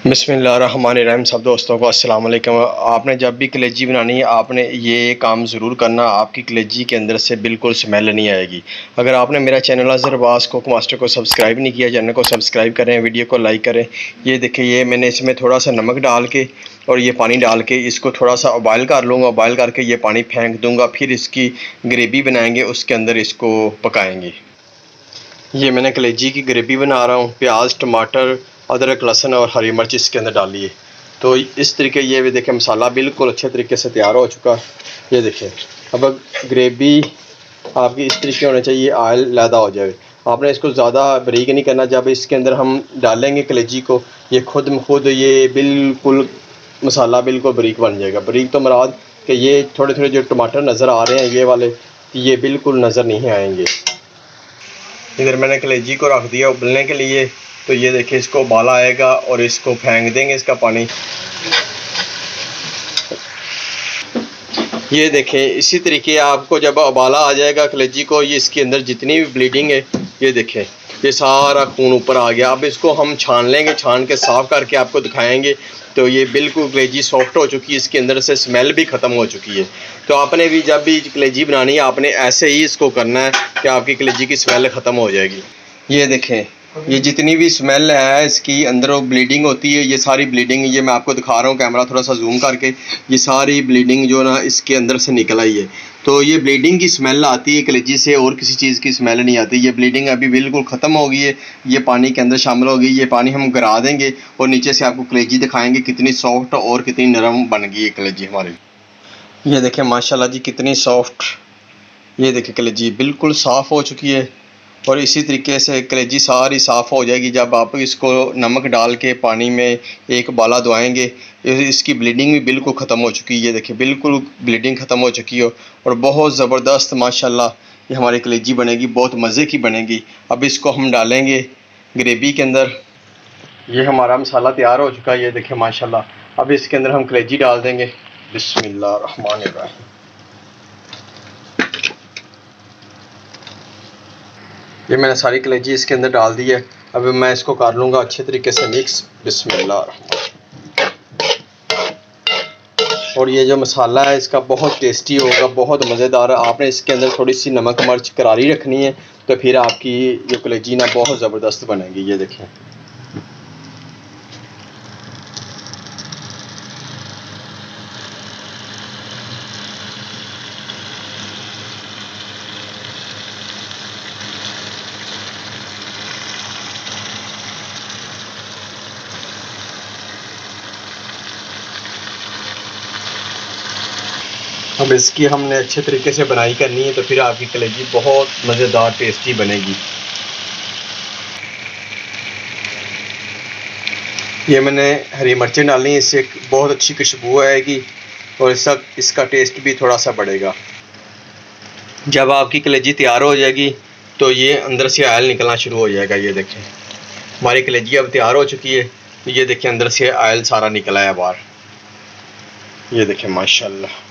बिस्मिल्लाहिर्रहमानिर्रहीम। सब दोस्तों को अस्सलाम वालेकुम। आपने जब भी कलेजी बनानी है आपने ये काम ज़रूर करना, आपकी कलेजी के अंदर से बिल्कुल स्मेल नहीं आएगी। अगर आपने मेरा channel Azhar Abbas cook master को सब्सक्राइब नहीं किया, चैनल को सब्सक्राइब करें, वीडियो को लाइक करें। ये देखिए, ये मैंने इसमें थोड़ा सा नमक डाल के और ये पानी डाल के इसको थोड़ा सा उबाइल कर लूँगा। उबाइल करके ये पानी फेंक दूँगा, फिर इसकी ग्रेवी बनाएँगे, उसके अंदर इसको पकाएँगे। ये मैंने कलेजी की ग्रेवी बना रहा हूँ। प्याज, टमाटर, अदरक, लहसुन और हरी मिर्च इसके अंदर डाली है। तो इस तरीके ये भी देखें, मसाला बिल्कुल अच्छे तरीके से तैयार हो चुका है। ये देखें, अब ग्रेवी आपकी इस तरीके होना चाहिए, ऑयल लैदा हो जाए। आपने इसको ज़्यादा बारीक नहीं करना। जब इसके अंदर हम डालेंगे कलेजी को, ये खुद म खुद ये बिल्कुल मसाला बिल्कुल बारीक बन जाएगा। बारीक तो मुराद कि ये थोड़े थोड़े जो टमाटर नज़र आ रहे हैं ये वाले, ये बिल्कुल नज़र नहीं आएंगे। इधर मैंने कलेजी को रख दिया उबलने के लिए। तो ये देखिए, इसको उबाला आएगा और इसको फेंक देंगे इसका पानी। ये देखें, इसी तरीके आपको जब उबाला आ जाएगा कलेजी को, ये इसके अंदर जितनी भी ब्लीडिंग है, ये देखें, ये सारा खून ऊपर आ गया। अब इसको हम छान लेंगे, छान के साफ़ करके आपको दिखाएंगे। तो ये बिल्कुल कलेजी सॉफ्ट हो चुकी है, इसके अंदर से स्मेल भी ख़त्म हो चुकी है। तो आपने भी जब भी कलेजी बनानी है आपने ऐसे ही इसको करना है कि आपकी कलेजी की स्मेल ख़त्म हो जाएगी। ये देखें, ये जितनी भी स्मेल है इसकी अंदर वो ब्लीडिंग होती है, ये सारी ब्लीडिंग, ये मैं आपको दिखा रहा हूँ कैमरा थोड़ा सा जूम करके, ये सारी ब्लीडिंग जो ना इसके अंदर से निकल आई है। तो ये ब्लीडिंग की स्मेल आती है कलेजी से, और किसी चीज़ की स्मेल नहीं आती। ये ब्लीडिंग अभी बिल्कुल ख़त्म हो गई है, ये पानी के अंदर शामिल हो गई। ये पानी हम गिरा देंगे और नीचे से आपको कलेजी दिखाएंगे कितनी सॉफ्ट और कितनी नरम बन गई है कलेजी हमारी। ये देखें माशाल्लाह जी, कितनी सॉफ्ट। ये देखें, कलेजी बिल्कुल साफ़ हो चुकी है। और इसी तरीके से कलेजी सारी साफ़ हो जाएगी जब आप इसको नमक डाल के पानी में एक उबाला दवाएंगे। इसकी ब्लीडिंग भी बिल्कुल ख़त्म हो चुकी है। ये देखिए, बिल्कुल ब्लीडिंग ख़त्म हो चुकी है और बहुत ज़बरदस्त माशाल्लाह ये हमारी कलेजी बनेगी, बहुत मज़े की बनेगी। अब इसको हम डालेंगे ग्रेवी के अंदर। ये हमारा मसाला तैयार हो चुका है, ये देखिए माशाल्लाह। अब इसके अंदर हम कलेजी डाल देंगे। बिस्मिल्लाहिर्रहमानिर्रहीम। ये मैंने सारी कलेजी इसके अंदर डाल दी है। अब मैं इसको कर लूँगा अच्छे तरीके से मिक्स। बिस्मिल्लाह। और ये जो मसाला है इसका बहुत टेस्टी होगा, बहुत मज़ेदार है। आपने इसके अंदर थोड़ी सी नमक मिर्च करारी रखनी है, तो फिर आपकी ये कलेजी ना बहुत ज़बरदस्त बनेगी। ये देखें, अब इसकी हमने अच्छे तरीके से बनाई करनी है, तो फिर आपकी कलेजी बहुत मज़ेदार टेस्टी बनेगी। ये मैंने हरी मिर्चें डाली, इससे बहुत अच्छी खुशबू आएगी और इसका टेस्ट भी थोड़ा सा बढ़ेगा। जब आपकी कलेजी तैयार हो जाएगी तो ये अंदर से ऑयल निकलना शुरू हो जाएगा। ये देखें, हमारी कलेजी अब तैयार हो चुकी है। ये देखें, अंदर से ऑयल सारा निकला है बाहर। ये देखें माशाल्लाह।